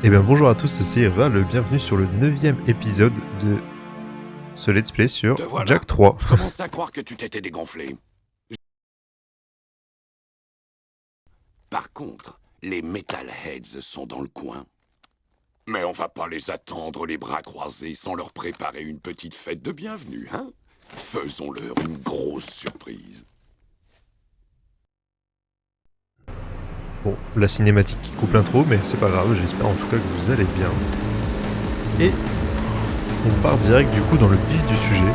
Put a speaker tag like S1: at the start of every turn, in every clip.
S1: Eh bien bonjour à tous, c'est Ral, bienvenue sur le 9e épisode de ce let's play sur
S2: Te voilà.
S1: Jak 3.
S2: Je commence à croire que tu t'étais dégonflé. Par contre, les Metalheads sont dans le coin. Mais on va pas les attendre les bras croisés sans leur préparer une petite fête de bienvenue, hein? Faisons-leur une grosse surprise.
S1: Bon, la cinématique qui coupe l'intro, mais c'est pas grave, j'espère en tout cas que vous allez bien. Et on part direct du coup dans le vif du sujet.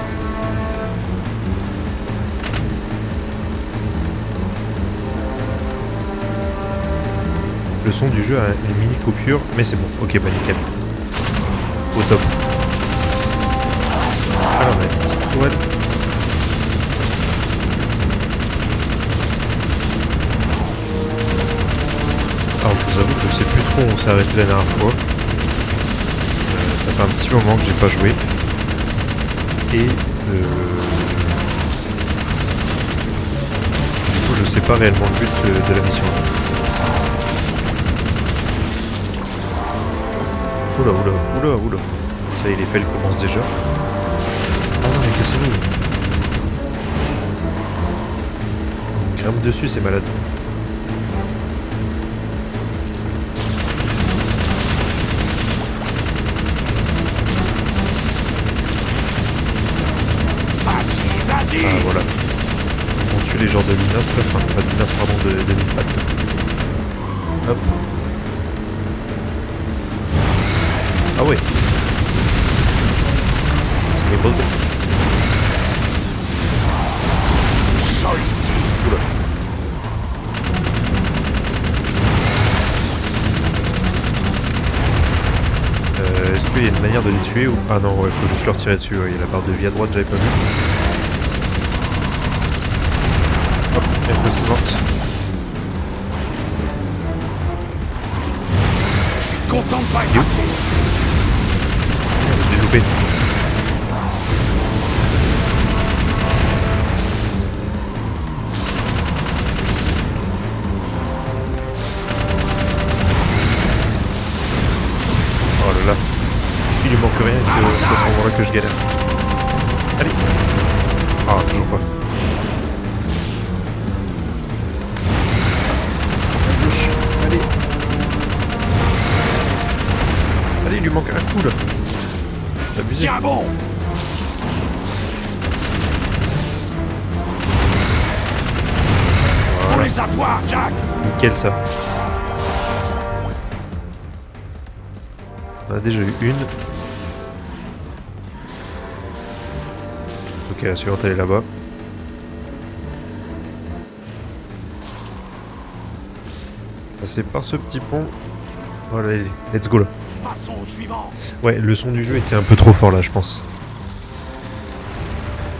S1: Le son du jeu a une mini coupure, mais c'est bon, ok, bah nickel. Au top. Alors, la petite tourelle. Alors je vous avoue que je sais plus trop où on s'est arrêté la dernière fois. Ça fait un petit moment que j'ai pas joué. Et du coup je sais pas réellement le but de la mission. Oula oula oula oula. Ça y est, les fails commencent déjà. Ah non mais cassez-vous. On grimpe dessus, c'est malade. Ah voilà. On tue les genres de Minas, enfin pas de Minas, pardon, de mille pattes. Hop. Ah ouais. C'est des grosses bêtes. Oula. Est-ce qu'il y a une manière de les tuer ou... Ah non, ouais, faut juste leur tirer dessus, ouais. Il y a la barre de vie à droite, j'avais pas vu. Hop, elle est presque morte.
S2: Je suis content de pas être.
S1: Je l'ai loupé. Oh là là. Il lui manque rien et c'est à ce moment-là que je galère. Allez. Ah, toujours pas. À gauche. Allez. Allez, il lui manque un coup là. C'est abusé.
S2: Tiens bon. Pour
S1: Voilà.
S2: les avoir, Jack.
S1: Nickel ça. On a déjà eu une. Ok, la suivante elle est là-bas. Passer par ce petit pont. Voilà, allez, let's go là.
S2: Passons au suivant.
S1: Ouais, le son du jeu était un peu trop fort là, je pense.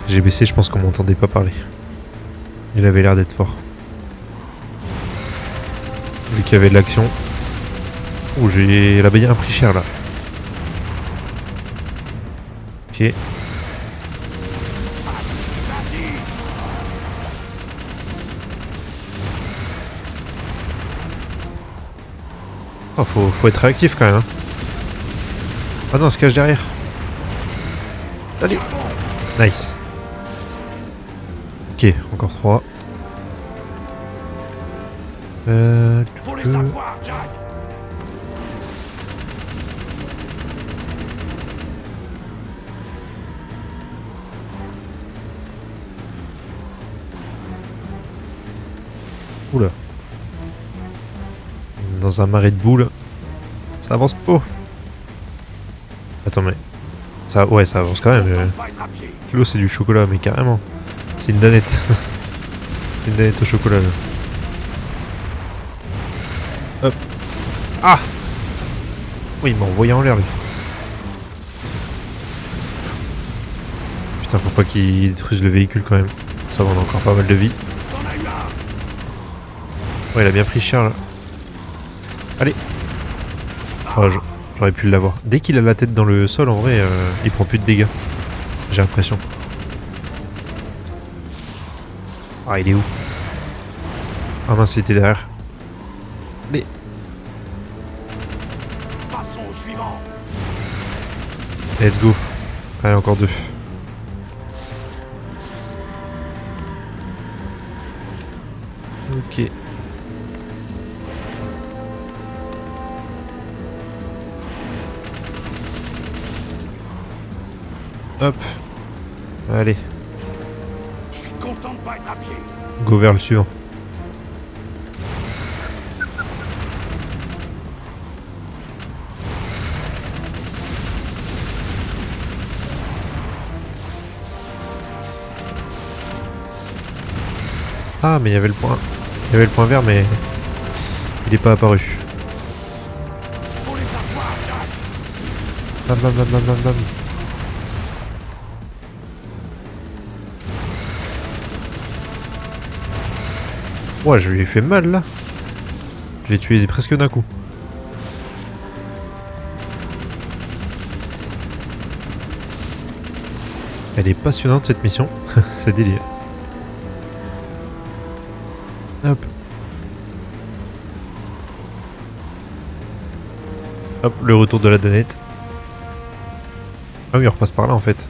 S1: J'ai baissé, je pense qu'on m'entendait pas parler. Il avait l'air d'être fort. Vu qu'il y avait de l'action. Ouh, j'ai la bagnole a pris cher là. Ok. Oh, faut être réactif quand même. Hein. Ah non, on se cache derrière. Allez. Nice. Ok, encore 3.
S2: Faut les avoir, Jack.
S1: Oula. Dans un marais de boules. Ça avance pas. Attends, mais... Ça, ouais, ça avance quand même.
S2: Content de pas être à pied.
S1: L'eau, c'est du chocolat, mais carrément. C'est une danette. C'est une danette au chocolat, là. Hop. Ah! Oui, il m'a envoyé en l'air, lui. Putain, faut pas qu'il détruise le véhicule, quand même. Ça va, on a encore pas mal de vie.
S2: T'en as eu un.
S1: Ouais, il a bien pris cher, là. Allez. Oh, j'aurais pu l'avoir. Dès qu'il a la tête dans le sol, en vrai, il prend plus de dégâts. J'ai l'impression. Ah, il est où? Ah mince, il était derrière. Allez.
S2: Passons au suivant.
S1: Let's go. Allez, encore 2. Ok. Hop. Allez,
S2: Je suis content de pas être à pied.
S1: go vers le suivant. Ah, mais il y avait le point. Il y avait le point vert, mais il n'est pas apparu.
S2: Faut les avoir, Jack.
S1: Bam, bam, bam, bam, bam, bam. Ouais, je lui ai fait mal là. Je l'ai tué presque d'un coup. Elle est passionnante cette mission. C'est délire. Hop. Hop, le retour de la danette. Ah oui, on repasse par là en fait.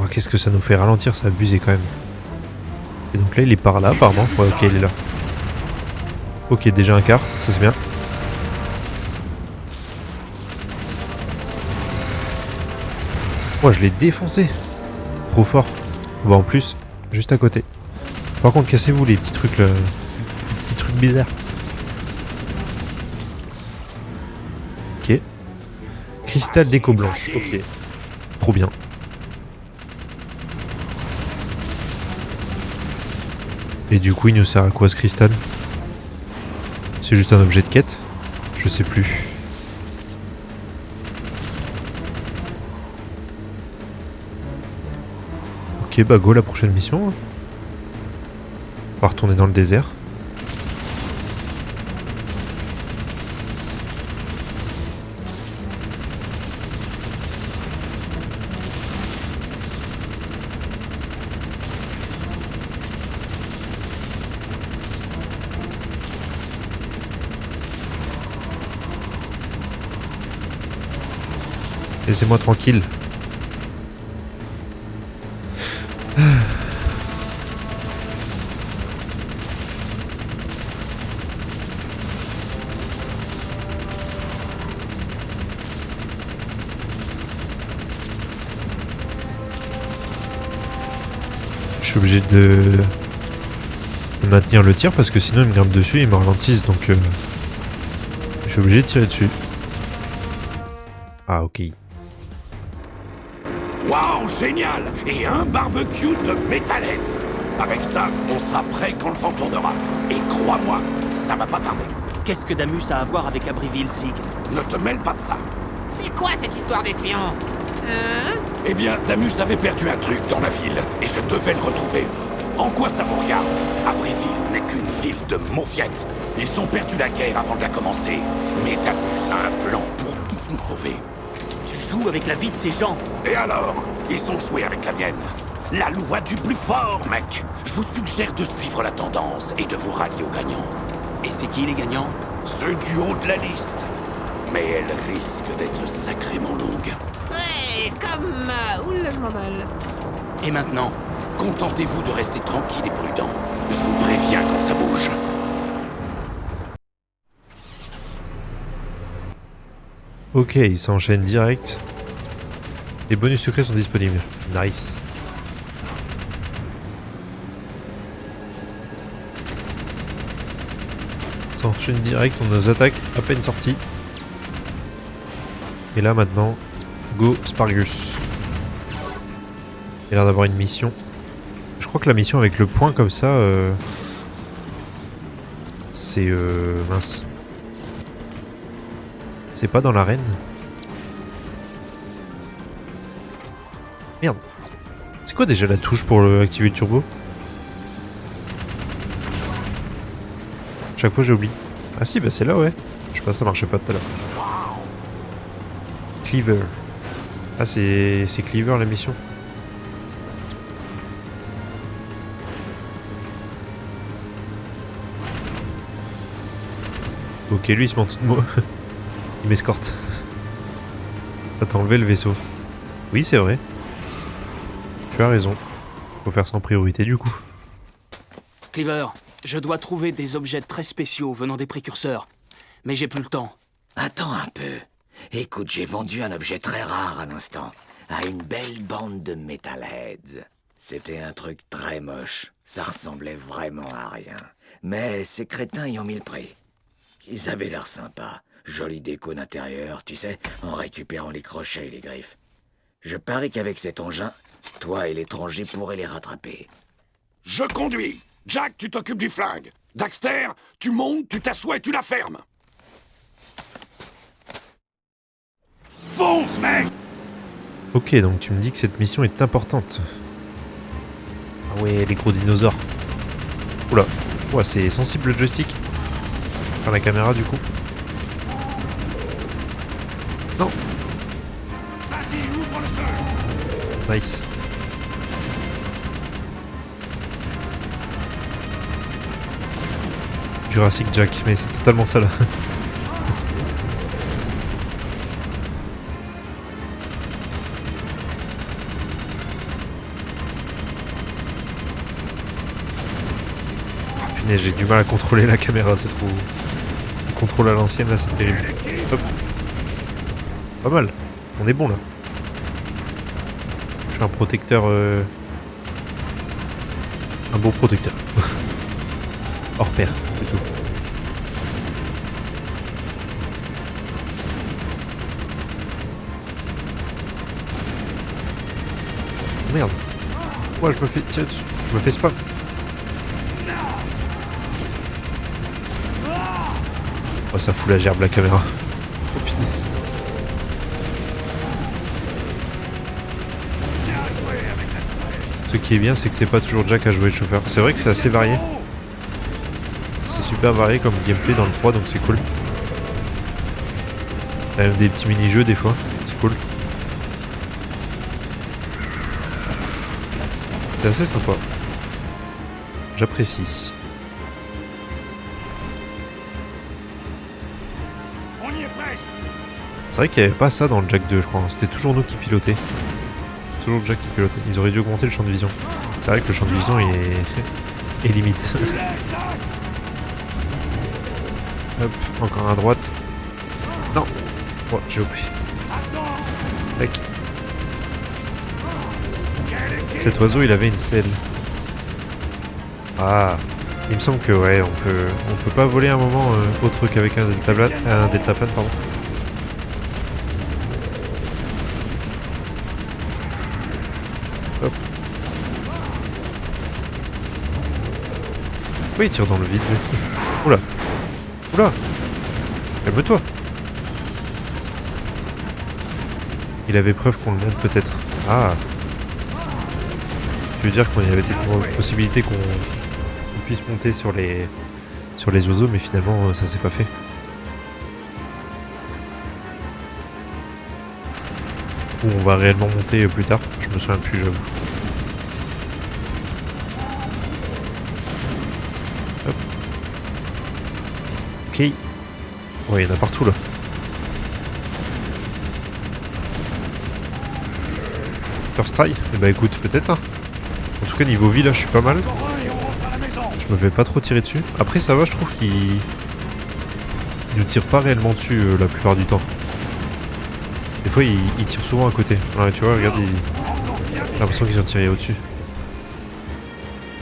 S1: Oh, qu'est-ce que ça nous fait ralentir, ça a abusé quand même. Et donc là, il est par là apparemment. Ouais, ok, il est là. Ok, déjà un quart, ça c'est bien. Oh, je l'ai défoncé. Trop fort. Bah en plus, juste à côté. Par contre, cassez-vous les petits trucs là. Les petits trucs bizarres. Ok. Cristal d'écho blanche. Ok. Trop bien. Et du coup, il nous sert à quoi ce cristal? C'est juste un objet de quête? Je sais plus. Ok, bah go la prochaine mission. On va retourner dans le désert. Laissez-moi tranquille. Je suis obligé de maintenir le tir parce que sinon ils me grimpent dessus et ils me ralentissent, donc je suis obligé de tirer dessus. Ah ok.
S2: Waouh, génial. Et un barbecue de Metalheads. Avec ça, on sera prêt quand le vent tournera. Et crois-moi, ça va pas tarder.
S3: Qu'est-ce que Damus a à voir avec Abbeville, Sig?
S2: Ne te mêle pas de ça.
S4: C'est quoi cette histoire d'espion? Hein?
S2: Eh bien, Damus avait perdu un truc dans la ville, et je devais le retrouver. En quoi ça vous regarde? Abbeville n'est qu'une ville de mauviettes. Ils ont perdu la guerre avant de la commencer. Mais Damus a un plan pour tous nous sauver.
S3: Tu joues avec la vie de ces gens.
S2: Et alors? Ils ont joué avec la mienne. La loi du plus fort, mec. Je vous suggère de suivre la tendance et de vous rallier aux gagnants.
S3: Et c'est qui les gagnants?
S2: Ceux du haut de la liste. Mais elle risque d'être sacrément longue.
S4: Ouais, comme... Oula, je m'emballe.
S3: Et maintenant?
S2: Contentez-vous de rester tranquille et prudent. Je vous préviens quand ça bouge.
S1: Ok, il s'enchaîne direct. Les bonus secrets sont disponibles. Nice. Il s'enchaîne direct, on nous attaque à peine sorti. Et là maintenant, go Spargus. Il a l'air d'avoir une mission. Je crois que la mission avec le point comme ça, c'est mince. C'est pas dans l'arène. Merde. C'est quoi déjà la touche pour activer le turbo? Chaque fois j'oublie. Ah si, bah c'est là, ouais. Je sais pas, ça marchait pas tout à l'heure. Cleaver. Ah c'est Cleaver la mission. Ok, lui il se met en dessous de moi. Il m'escorte. Ça t'a enlevé le vaisseau. Oui, c'est vrai. Tu as raison. Faut faire ça en priorité du coup.
S3: Cleaver, je dois trouver des objets très spéciaux venant des précurseurs. Mais j'ai plus le temps.
S5: Attends un peu. Écoute, j'ai vendu un objet très rare à l'instant, à une belle bande de metalheads. C'était un truc très moche. Ça ressemblait vraiment à rien. Mais ces crétins y ont mis le prix. Ils avaient l'air sympas. Jolie déco d'intérieur, tu sais, en récupérant les crochets et les griffes. Je parie qu'avec cet engin, toi et l'étranger pourrez les rattraper.
S2: Je conduis. Jack, tu t'occupes du flingue. Daxter, tu montes, tu t'assois et tu la fermes. Fonce, mec!
S1: Ok, donc tu me dis que cette mission est importante. Ah ouais, les gros dinosaures. Oula, ouais, c'est sensible le joystick. Enfin, la caméra du coup. Non.
S2: Vas-y, ouvre le feu!
S1: Nice. Jurassic Jack, mais c'est totalement ça là. Ah, punaise, j'ai du mal à contrôler la caméra, c'est trop... Le contrôle à l'ancienne là, c'est terrible. Hop. Pas mal, on est bon là. Je suis un protecteur... Un bon protecteur. Hors pair, plutôt. Merde. Moi je me fais tirer dessus. Je me fais spam. Oh, ça fout la gerbe la caméra. Oh punaise. Ce qui est bien, c'est que c'est pas toujours Jack à jouer le chauffeur. C'est vrai que c'est assez varié. C'est super varié comme gameplay dans le 3, donc c'est cool. Il y a même des petits mini-jeux des fois, c'est cool. C'est assez sympa. J'apprécie.
S2: On y est presque!
S1: C'est vrai qu'il n'y avait pas ça dans le Jack 2, je crois. C'était toujours nous qui pilotait. C'est toujours Jack qui pilotait. Ils auraient dû augmenter le champ de vision. C'est vrai que le champ de vision est limite. Hop, encore à droite. Non. Oh, j'ai oublié. Tac. Cet oiseau, il avait une selle. Ah. Il me semble que ouais, on peut pas voler un moment autre qu'avec un deltaplane, pardon. Hop. Oui, il tire dans le vide. Lui. Oula. Oula. Calme-toi. Il avait preuve qu'on le monte peut-être. Ah. Tu veux dire qu'il y avait peut-être une possibilité qu'on puisse monter sur les oiseaux, mais finalement ça s'est pas fait. Ou on va réellement monter plus tard. Je me souviens plus, j'avoue. Hop. Ok. Ouais, il y en a partout là. First try? Eh bah écoute, peut-être. Hein. En tout cas, niveau vie là, je suis pas mal. Je me fais pas trop tirer dessus. Après, ça va, je trouve qu'il ne tire pas réellement dessus la plupart du temps. Des fois, il tire souvent à côté. Ouais, tu vois, regarde, j'ai l'impression qu'ils ont tiré au-dessus.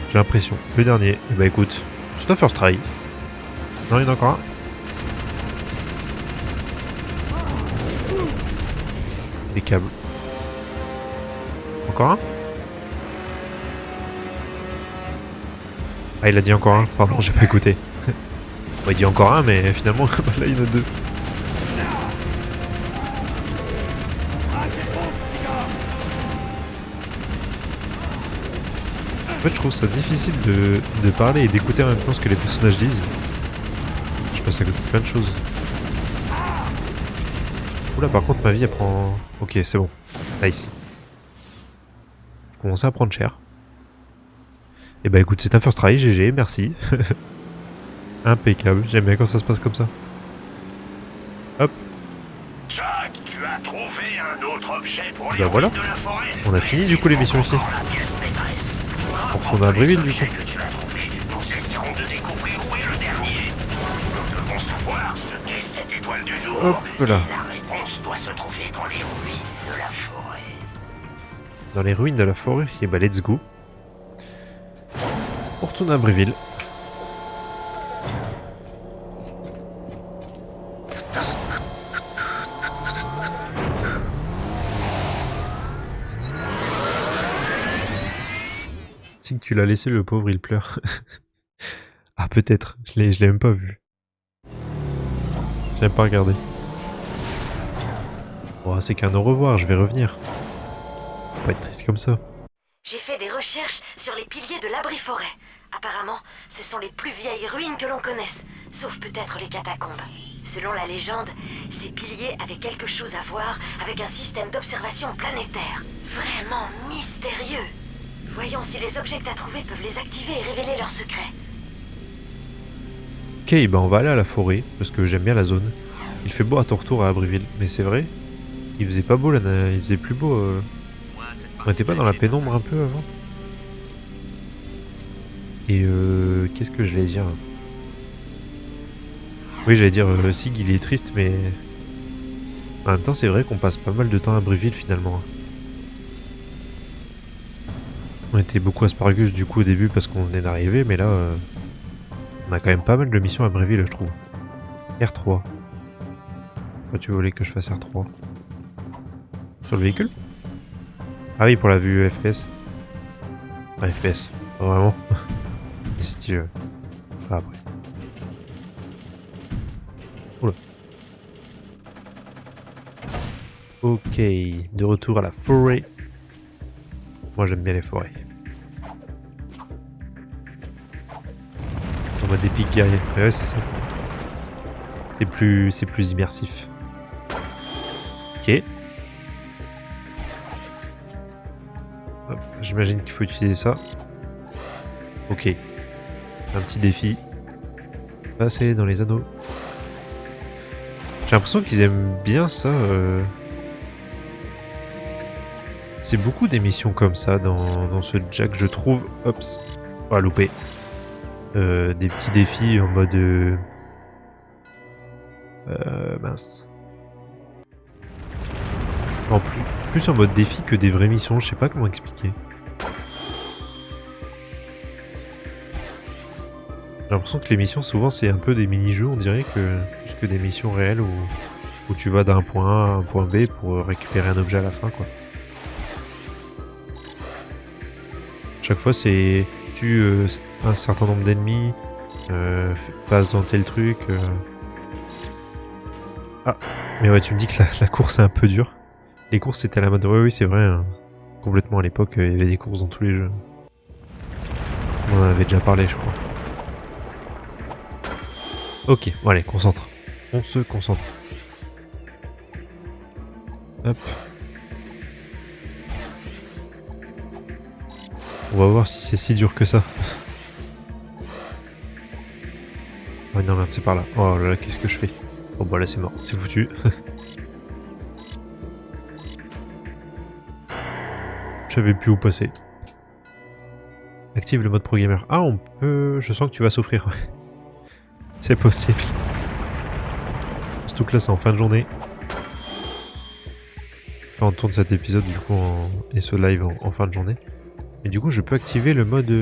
S1: J'ai l'impression. Le dernier, eh bah écoute, c'est un first try. Non, il y en a encore un. Des câbles. Encore un? Ah, il a dit encore un. Pardon, j'ai pas écouté. Bon, il dit encore un, mais finalement, là, il y en a deux. En fait, je trouve ça difficile de parler et d'écouter en même temps ce que les personnages disent. Je passe à côté de plein de choses. Oula, par contre, ma vie, elle prend... Ok, c'est bon. Nice. Je commençais à prendre cher. Et bah écoute, c'est un first try, GG, merci. Impeccable, j'aime bien quand ça se passe comme ça. Hop.
S6: Chuck, tu as trouvé un autre objet pour les
S1: Bah voilà.
S6: ruines de la forêt.
S1: On a fini du coup l'émission ici.
S6: Encore la pièce maîtresse.
S1: On retourne à Bréville du coup.
S6: Objet que tu as trouvé, nous essaierons de découvrir où est le dernier. Nous devons savoir ce qu'est cette étoile du jour.
S1: Hop là.
S6: La réponse doit se trouver dans les ruines de la forêt.
S1: Dans les ruines de la forêt. Et bah let's go. On retourne à Bréville. C'est que tu l'as laissé, le pauvre, il pleure. Ah, peut-être. Je l'ai même pas vu. Je l'ai pas regardé. Oh, c'est qu'un au revoir, je vais revenir. Faut pas être triste comme ça.
S7: J'ai fait des recherches sur les piliers de l'abri forêt. Apparemment, ce sont les plus vieilles ruines que l'on connaisse, sauf peut-être les catacombes. Selon la légende, ces piliers avaient quelque chose à voir avec un système d'observation planétaire. Vraiment mystérieux. Voyons si les objets que t'as trouvés peuvent les activer et révéler leurs secrets.
S1: Ok, bah on va aller à la forêt, parce que j'aime bien la zone. Il fait beau à ton retour à Abbeville, mais c'est vrai, il faisait pas beau là, il faisait plus beau. On était pas dans la pénombre un peu avant? Et qu'est-ce que j'allais dire? Oui, j'allais dire Sig il est triste, mais en même temps c'est vrai qu'on passe pas mal de temps à Abbeville finalement. On était beaucoup à Spargus du coup au début parce qu'on venait d'arriver, mais là on a quand même pas mal de missions à Bréville je trouve. R3. Pourquoi tu voulais que je fasse R3? Sur le véhicule? Ah oui, pour la vue FPS. Ah, FPS, pas vraiment. Style. Enfin, après. Oula. Ok, de retour à la forêt. Moi j'aime bien les forêts. En mode épique guerrier. Ouais, c'est ça. C'est plus immersif. Ok. J'imagine qu'il faut utiliser ça. Ok. Un petit défi. Passer dans les anneaux. J'ai l'impression qu'ils aiment bien ça. C'est beaucoup d'émissions comme ça dans ce Jack, je trouve. Ops. Oh, loupé. Des petits défis en mode... mince. En plus en mode défi que des vraies missions, je sais pas comment expliquer. J'ai l'impression que les missions souvent c'est un peu des mini-jeux, on dirait, plus que des missions réelles où tu vas d'un point A à un point B pour récupérer un objet à la fin quoi. Chaque fois c'est tue un certain nombre d'ennemis, passe dans tel truc. Ah, mais ouais tu me dis que la course est un peu dure. Les courses c'était à la mode, oui c'est vrai, hein. Complètement à l'époque il y avait des courses dans tous les jeux. On en avait déjà parlé je crois. Ok, bon allez, concentre. On se concentre. Hop. On va voir si c'est si dur que ça. Oh non merde, c'est par là. Oh là là, qu'est-ce que je fais? Oh bah là c'est mort, c'est foutu. Je savais plus où passer. Active le mode pro gamer. Ah on peut... Je sens que tu vas souffrir. C'est possible. Surtout que là c'est en fin de journée. Enfin on tourne cet épisode du coup et ce live en fin de journée. Et du coup je peux activer le mode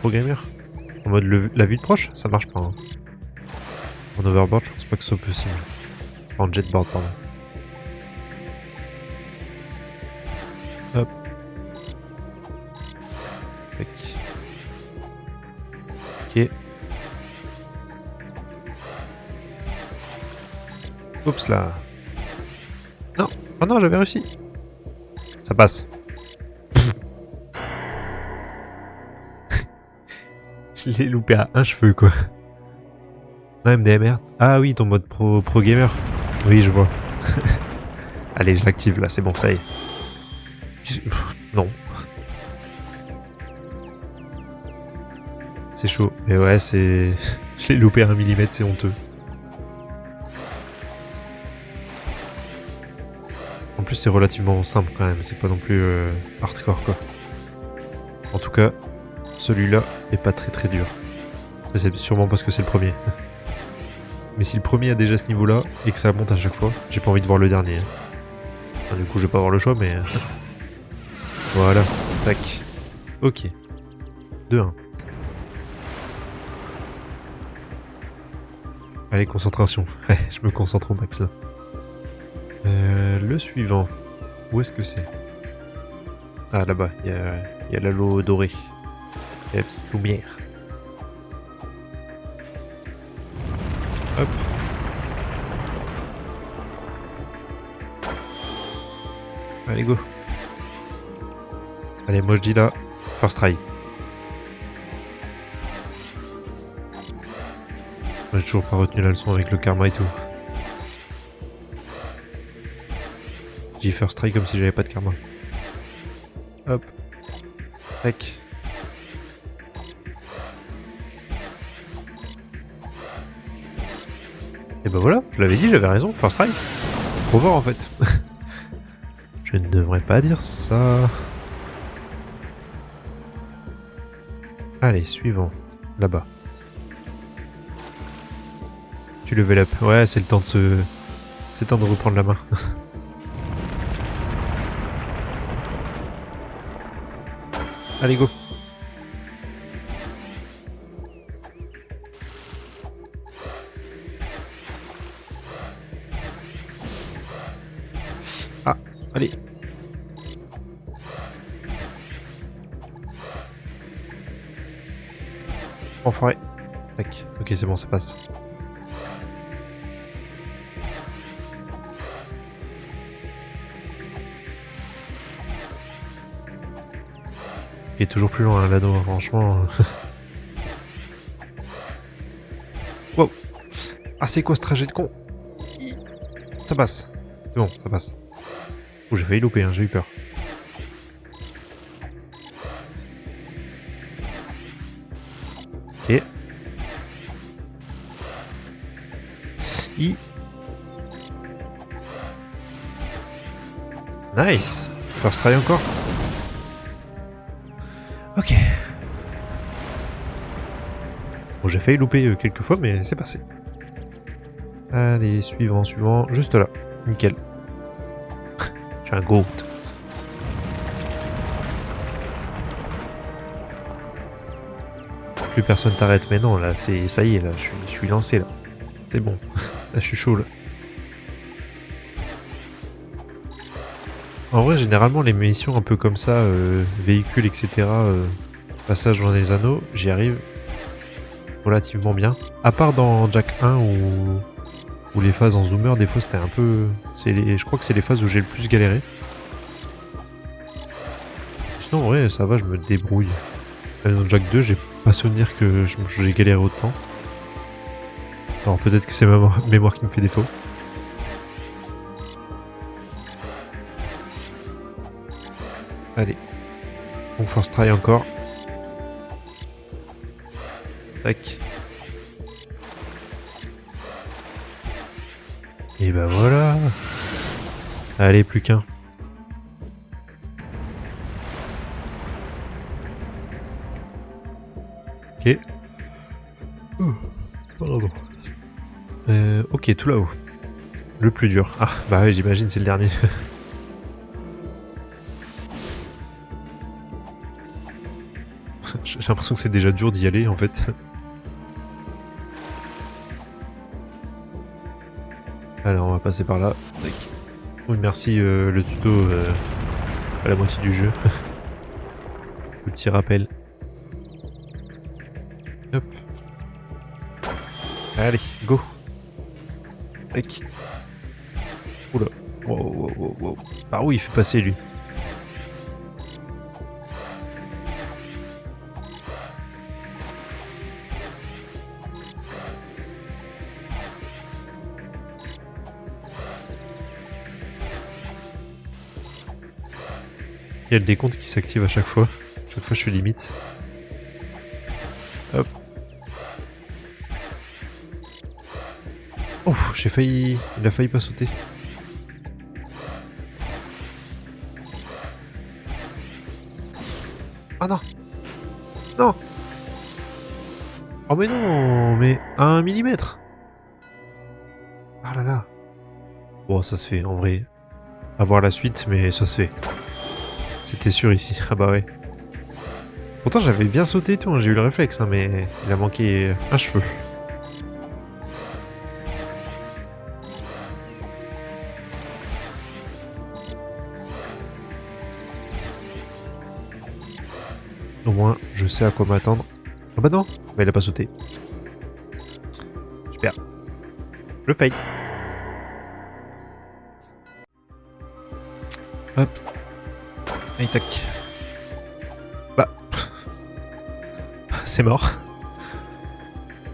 S1: pro gamer. En mode la vue de proche, ça marche pas. Hein. En overboard je pense pas que ce soit possible. En jetboard pardon. Hop. Tac. Ok. Oups là. Non. Oh non, j'avais réussi. Ça passe. Je l'ai loupé à un cheveu quoi. Non, MDMR. Ah oui, ton mode pro gamer. Oui, je vois. Allez, je l'active là, c'est bon, ça y est. Non. C'est chaud. Mais ouais, c'est... Je l'ai loupé à 1 mm, c'est honteux. En plus, c'est relativement simple quand même, c'est pas non plus hardcore quoi. En tout cas, celui-là est pas très dur. C'est sûrement parce que c'est le premier. Mais si le premier a déjà ce niveau-là et que ça monte à chaque fois, j'ai pas envie de voir le dernier. Enfin, du coup, je vais pas avoir le choix, mais... voilà, tac. Ok. 2-1. Allez, concentration. Ouais, je me concentre au max là. Le suivant. Où est-ce que c'est? Ah, là-bas, il y a l'halo doré. Il y a la petite lumière. Hop. Allez, go. Allez, moi je dis là, first try. J'ai toujours pas retenu la leçon avec le karma et tout. J'ai dit first try comme si j'avais pas de karma. Hop. Tac. Et ben voilà, je l'avais dit, j'avais raison, first try. Trop fort en fait. Je ne devrais pas dire ça. Allez, suivant. Là-bas. Tu level up. Ouais, c'est le temps de se... C'est le temps de reprendre la main. Allez, go. Ah, allez. Enfoiré. Tac. Ok, c'est bon, ça passe. Il est toujours plus loin l'anneau, franchement. Wow. Ah, c'est quoi ce trajet de con? Ça passe. C'est bon, ça passe. Oh, j'ai failli louper, hein, j'ai eu peur. Ok. Nice. First try encore. Ok. Bon, j'ai failli louper quelques fois, mais c'est passé. Allez, suivant, juste là. Nickel. J'ai un goat. Plus personne t'arrête, mais non, là, ça y est, là, je suis lancé, là. C'est bon. Là, je suis chaud, là. En vrai, généralement, les missions un peu comme ça, véhicules, etc., passage dans les anneaux, j'y arrive relativement bien. À part dans Jack 1 où les phases en zoomer, des fois, c'était un peu... Je crois que c'est les phases où j'ai le plus galéré. Sinon, en vrai, ça va, je me débrouille. Dans Jack 2, j'ai pas souvenir que j'ai galéré autant. Alors peut-être que c'est ma mémoire qui me fait défaut. Allez. On first try encore. Tac. Et bah voilà. Allez, plus qu'un. Ok. Pardon. Ok, tout là-haut. Le plus dur. Ah, bah ouais, j'imagine c'est le dernier. J'ai l'impression que c'est déjà dur d'y aller en fait. Alors on va passer par là. Oui, merci le tuto à la moitié du jeu. Le petit rappel. Hop. Allez, go. Tac. Oula. Wow. Par où il fait passer lui? Il y a le décompte qui s'active à chaque fois. Chaque fois je suis limite. Hop. Oh, j'ai failli... Il a failli pas sauter. Ah non. Non. Oh mais non, mais à 1 millimètre. Ah là là. Bon, ça se fait, en vrai. À voir la suite, mais ça se fait. C'était sûr ici. Ah bah ouais. Pourtant, j'avais bien sauté et tout, hein, j'ai eu le réflexe, hein, mais il a manqué un cheveu. Au moins, je sais à quoi m'attendre. Ah bah non, mais il a pas sauté. Super. Le fail. Hop. Allez, tac. Bah. C'est mort.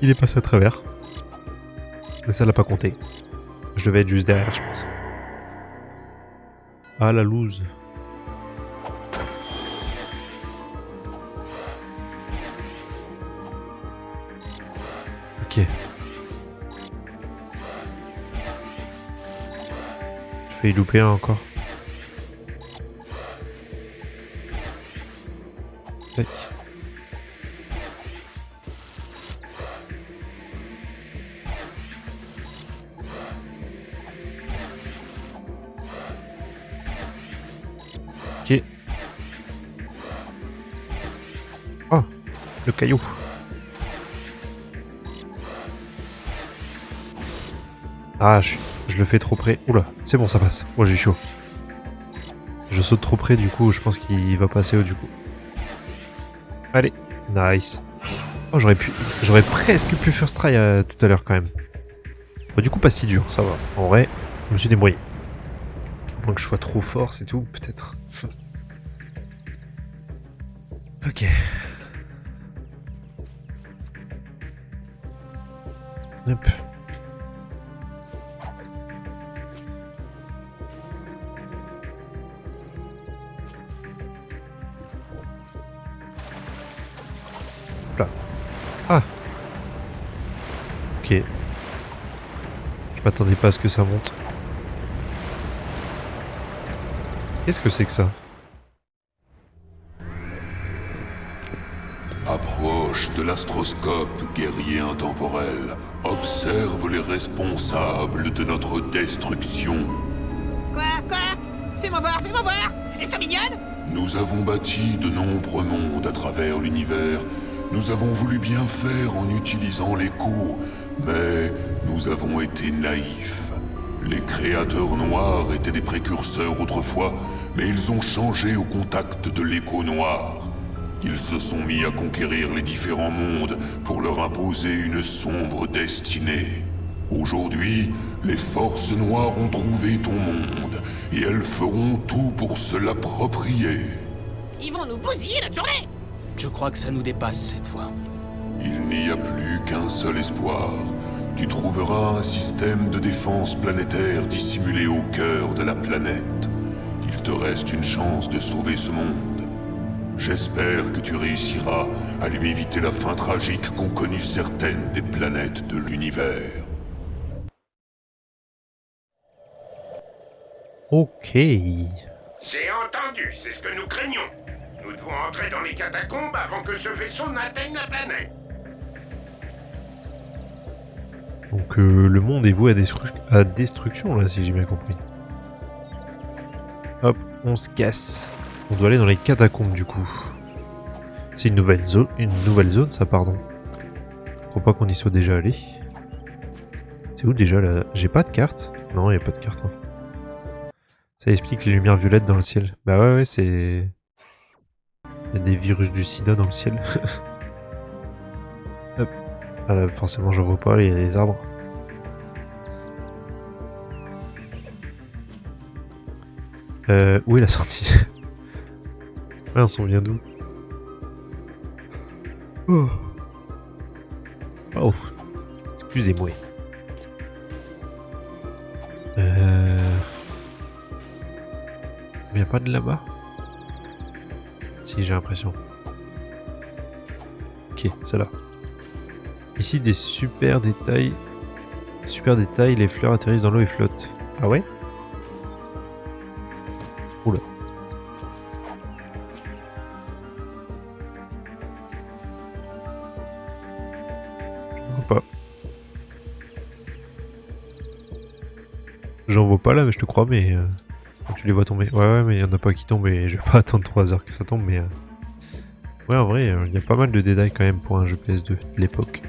S1: Il est passé à travers. Mais ça l'a pas compté. Je devais être juste derrière, je pense. Ah, la loose. Ok. J'ai failli louper un encore. Tac. Ok. Oh, le caillou. Ah, je le fais trop près. Oula, c'est bon, ça passe. Moi, j'ai chaud. Je saute trop près, du coup, je pense qu'il va passer du coup. Allez, nice. Oh, j'aurais presque pu first try tout à l'heure quand même. Bon, du coup, pas si dur, ça va. En vrai, je me suis débrouillé. À moins que je sois trop fort, c'est tout, peut-être. Ok. Hop. Là. Ah. Ok. Je m'attendais pas à ce que ça monte. Qu'est-ce que c'est que ça?
S2: Approche de l'astroscope, guerrier intemporel. Observe les responsables de notre destruction.
S4: Quoi? Fais-moi voir! Et ça mignonne?
S2: Nous avons bâti de nombreux mondes à travers l'univers. Nous avons voulu bien faire en utilisant l'écho, mais nous avons été naïfs. Les créateurs noirs étaient des précurseurs autrefois, mais ils ont changé au contact de l'écho noir. Ils se sont mis à conquérir les différents mondes pour leur imposer une sombre destinée. Aujourd'hui, les forces noires ont trouvé ton monde, et elles feront tout pour se l'approprier.
S4: Ils vont nous bousiller notre journée!
S3: Je crois que ça nous dépasse cette fois.
S2: Il n'y a plus qu'un seul espoir. Tu trouveras un système de défense planétaire dissimulé au cœur de la planète. Il te reste une chance de sauver ce monde. J'espère que tu réussiras à lui éviter la fin tragique qu'ont connue certaines des planètes de l'univers.
S1: Ok.
S6: J'ai entendu, c'est ce que nous craignons. Nous devons entrer dans les catacombes avant que ce vaisseau n'atteigne la planète.
S1: Donc le monde est voué à destruction là, si j'ai bien compris. Hop, on se casse. On doit aller dans les catacombes du coup. C'est une nouvelle zone ça, pardon. Je crois pas qu'on y soit déjà allé. C'est où déjà là? J'ai pas de carte? Non, il y a pas de carte. Hein. Ça explique les lumières violettes dans le ciel. Bah ouais, c'est... Il y a des virus du sida dans le ciel. Hop. Ah là, forcément, j'en vois pas, il y a les arbres. Où est la sortie? Mince, on vient d'où? Oh. Oh. Excusez-moi. Il n'y a pas de là-bas? Si, j'ai l'impression. Ok, c'est là. Ici, des super détails. Super détails, les fleurs atterrissent dans l'eau et flottent. Ah ouais? Oula. J'en vois pas là, mais je te crois, mais quand tu les vois tomber. Ouais, mais il y en a pas qui tombent et je vais pas attendre 3 heures que ça tombe, mais ouais, en vrai, il y a pas mal de détails quand même pour un jeu PS2 de l'époque.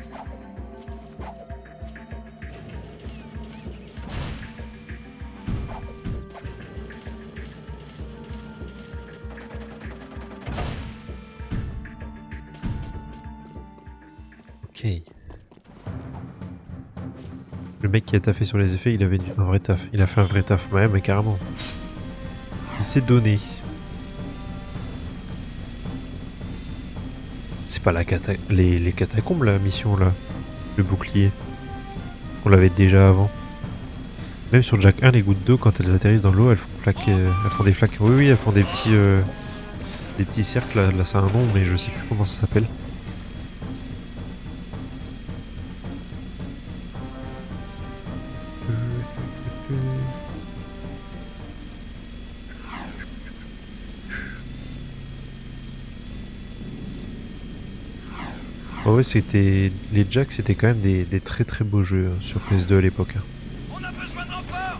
S1: Ok. Le mec qui a taffé sur les effets, il avait un vrai taf. Il a fait un vrai taf. Ouais, mais carrément. Il s'est donné. C'est pas les catacombes, la mission, là. Le bouclier. On l'avait déjà avant. Même sur Jack 1, les gouttes d'eau, quand elles atterrissent dans l'eau, elles font des flaques. Oui, elles font des petits cercles. Là, ça a un nom, mais je sais plus comment ça s'appelle. Oh ouais, c'était les Jacks, c'était quand même des très très beaux jeux sur PS2 à l'époque.
S6: On a besoin de renfort.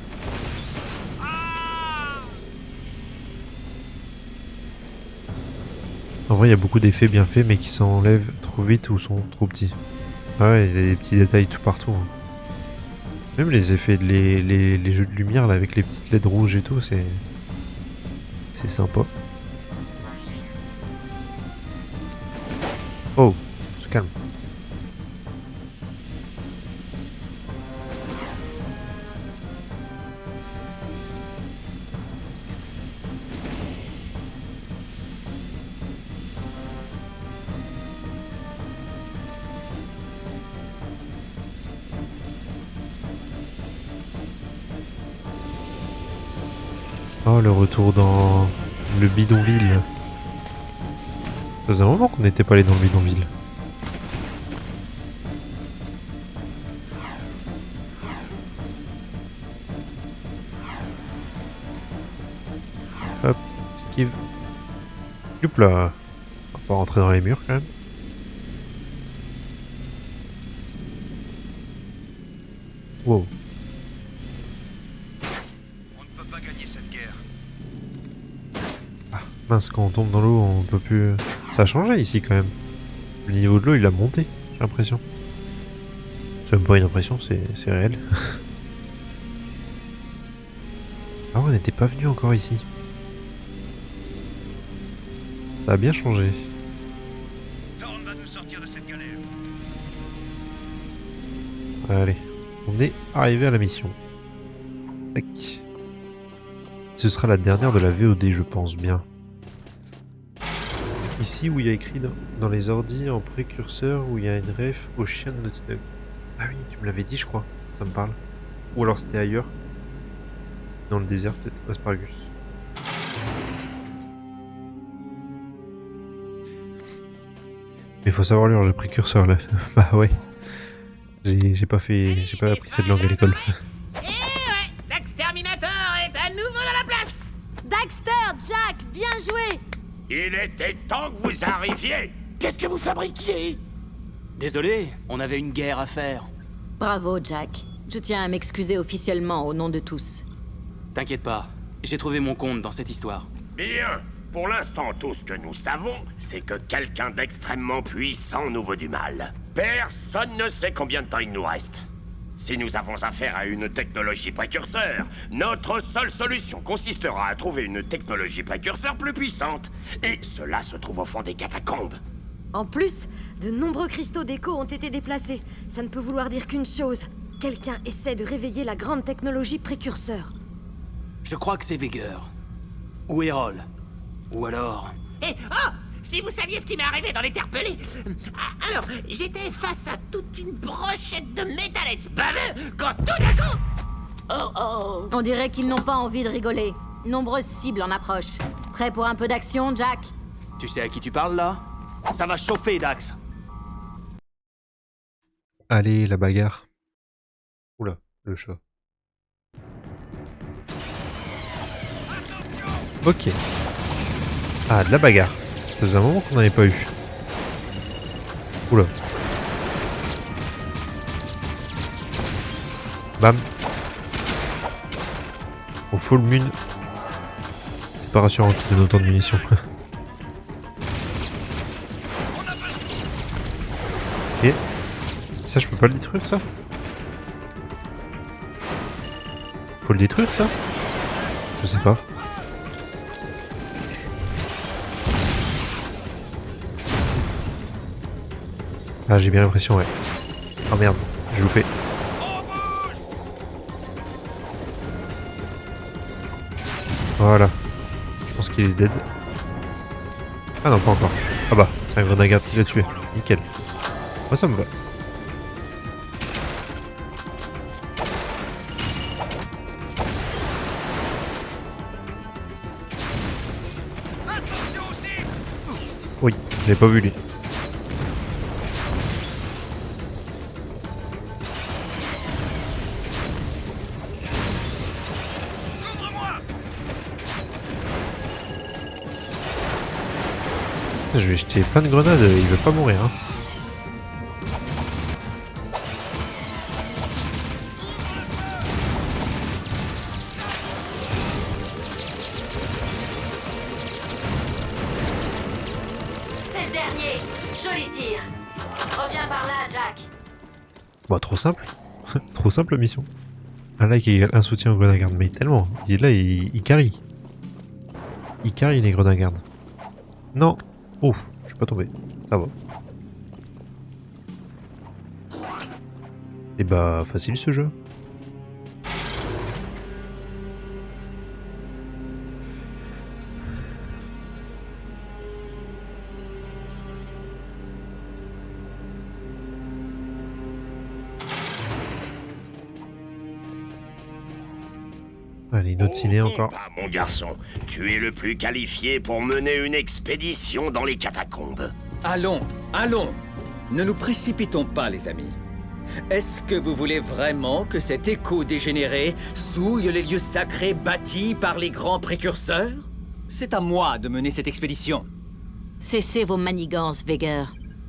S1: En vrai, il y a beaucoup d'effets bien faits, mais qui s'enlèvent trop vite ou sont trop petits. Ah ouais, il y a des petits détails tout partout. Hein. Même les effets, les jeux de lumière là, avec les petites LED rouges et tout, c'est sympa. Oh, on se calme. Oh, le retour dans le bidonville. Ça faisait un moment qu'on n'était pas allé dans le bidonville. Hop, esquive. Youp là. On va pas rentrer dans les murs quand même. Wow.
S6: On ne peut pas gagner cette guerre.
S1: Ah, mince, quand on tombe dans l'eau, on peut plus... Ça a changé ici quand même. Le niveau de l'eau, il a monté, j'ai l'impression. C'est même pas une impression, c'est réel. Ah, on n'était pas venu encore ici. Ça a bien changé.
S6: Thorn va nous sortir de cette galère.
S1: Allez, on est arrivé à la mission. Tac. Ce sera la dernière de la VOD, je pense bien. Ici où il y a écrit dans les ordis en précurseur où il y a une ref au chien de Naughty Dog. Ah oui, tu me l'avais dit, je crois. Ça me parle. Ou alors c'était ailleurs. Dans le désert, peut-être. Asparagus. Mais faut savoir lire le précurseur là. Bah ouais. J'ai pas appris cette langue à l'école.
S4: Eh ouais, Daxterminator est à nouveau dans la place.
S7: Daxter, Jack, bien joué!
S6: Il était temps que vous arriviez.
S2: Qu'est-ce que vous fabriquiez?
S3: Désolé, on avait une guerre à faire.
S7: Bravo, Jack. Je tiens à m'excuser officiellement au nom de tous.
S3: T'inquiète pas, j'ai trouvé mon compte dans cette histoire.
S6: Bien. Pour l'instant, tout ce que nous savons, c'est que quelqu'un d'extrêmement puissant nous veut du mal. Personne ne sait combien de temps il nous reste. Si nous avons affaire à une technologie précurseur, notre seule solution consistera à trouver une technologie précurseur plus puissante. Et cela se trouve au fond des catacombes.
S7: En plus, de nombreux cristaux d'écho ont été déplacés. Ça ne peut vouloir dire qu'une chose. Quelqu'un essaie de réveiller la grande technologie précurseur.
S3: Je crois que c'est Veiger. Ou Erol. Ou alors...
S4: Eh, oh! Si vous saviez ce qui m'est arrivé dans l'interpellé. Alors, j'étais face à toute une brochette de métallettes baveux quand tout d'un coup... Oh oh!
S7: On dirait qu'ils n'ont pas envie de rigoler. Nombreuses cibles en approche. Prêt pour un peu d'action, Jack?
S3: Tu sais à qui tu parles là? Ça va chauffer, Dax.
S1: Allez, la bagarre. Oula, le chat. Ok. Ah, de la bagarre. Ça faisait un moment qu'on n'en avait pas eu. Oula. Bam. Au full mun. C'est pas rassurant qu'il donne autant de munitions. Ok. Ça, je peux pas le détruire, ça? Faut le détruire, ça? Je sais pas. Ah, j'ai bien l'impression, ouais. Oh merde, j'ai loupé. Voilà. Je pense qu'il est dead. Ah non, pas encore. Ah bah, c'est un grenade qui l'a tué. Nickel. Moi, ça me va. Oui, je l'ai pas vu lui. Je lui ai jeté plein de grenades, il veut pas mourir. Hein.
S7: C'est le dernier. Joli tir. Reviens par là, Jack.
S1: Bah trop simple. Trop simple la mission. Un like égale un soutien aux grenades, mais tellement. Il est là, il carry. Il carry les grenades. Non. Ouf, je suis pas tombé. Ça va. Et bah facile ce jeu. Allez, une autre ciné encore.
S6: Pas, mon garçon, tu es le plus qualifié pour mener une expédition dans les catacombes.
S5: Allons, allons. Ne nous précipitons pas, les amis. Est-ce que vous voulez vraiment que cet écho dégénéré souille les lieux sacrés bâtis par les grands précurseurs? C'est à moi de mener cette expédition.
S8: Cessez vos manigances, Veger.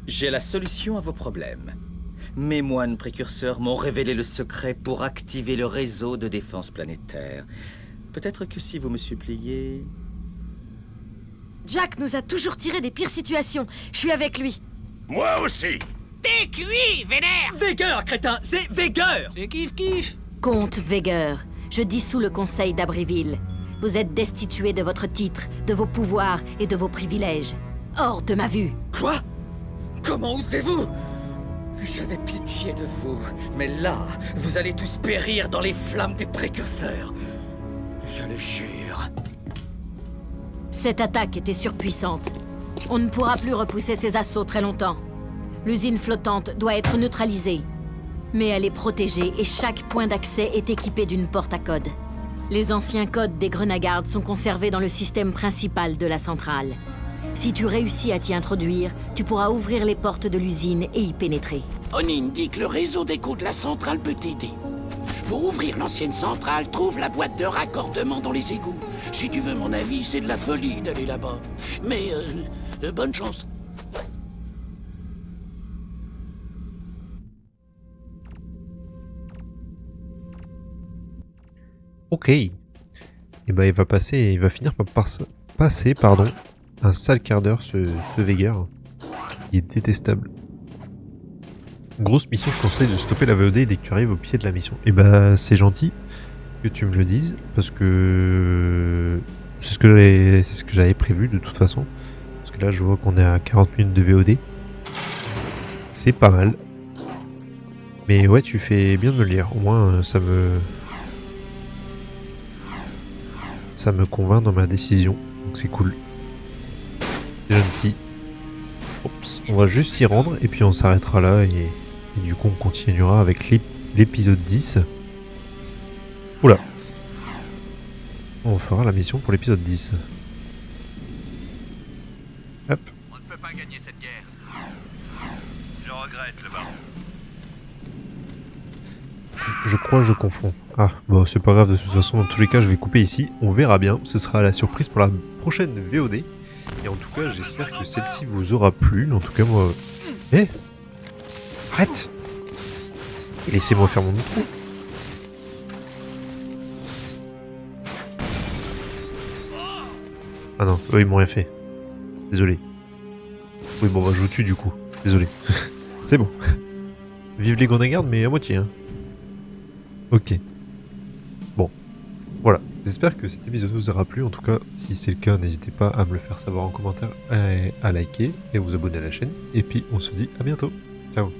S5: J'ai la solution à vos problèmes. Mes moines précurseurs m'ont révélé le secret pour activer le réseau de défense planétaire. Peut-être que si vous me suppliez...
S7: Jack nous a toujours tiré des pires situations. Je suis avec lui.
S6: Moi aussi.
S4: T'es cuit, vénère!
S5: Veger, crétin, c'est Veger!
S3: C'est kiff.
S8: Comte Veger, je dissous le conseil d'Abbréville. Vous êtes destitué de votre titre, de vos pouvoirs et de vos privilèges. Hors de ma vue.
S5: Quoi? Comment osez-vous? J'avais pitié de vous, mais là, vous allez tous périr dans les flammes des précurseurs. Je le jure.
S8: Cette attaque était surpuissante. On ne pourra plus repousser ces assauts très longtemps. L'usine flottante doit être neutralisée. Mais elle est protégée et chaque point d'accès est équipé d'une porte à code. Les anciens codes des Grenagard sont conservés dans le système principal de la centrale. Si tu réussis à t'y introduire, tu pourras ouvrir les portes de l'usine et y pénétrer.
S4: Onin dit que le réseau d'écho de la centrale peut t'aider. Pour ouvrir l'ancienne centrale, trouve la boîte de raccordement dans les égouts. Si tu veux mon avis, c'est de la folie d'aller là-bas. Mais, bonne chance.
S1: Ok. Et bah il va finir par passer, pardon, un sale quart d'heure ce Veger. Il est détestable. Grosse mission, je conseille de stopper la VOD dès que tu arrives au pied de la mission. Et bah c'est gentil que tu me le dises, parce que c'est ce que j'avais prévu de toute façon. Parce que là je vois qu'on est à 40 minutes de VOD. C'est pas mal. Mais ouais, tu fais bien de me le lire. Au moins ça me convainc dans ma décision. Donc c'est cool. C'est gentil. Oups, on va juste s'y rendre et puis on s'arrêtera là et du coup on continuera avec l'épisode 10. Oula. On fera la mission pour l'épisode 10. Hop.
S9: On ne peut pas gagner cette guerre. Je regrette, le baron.
S1: Je crois que je confonds. Ah, bon, c'est pas grave, de toute façon, dans tous les cas, je vais couper ici. On verra bien. Ce sera la surprise pour la prochaine VOD. Et en tout cas, j'espère que celle-ci vous aura plu. En tout cas, moi... Eh, arrête! Et laissez-moi faire mon micro. Ah non, eux ils m'ont rien fait. Désolé. Oui bon bah je vous tue du coup. Désolé. C'est bon. Vive les Gronégardes mais à moitié hein. Ok. Bon. Voilà. J'espère que cet épisode vous aura plu. En tout cas, si c'est le cas, n'hésitez pas à me le faire savoir en commentaire, à liker et à vous abonner à la chaîne. Et puis on se dit à bientôt. Ciao.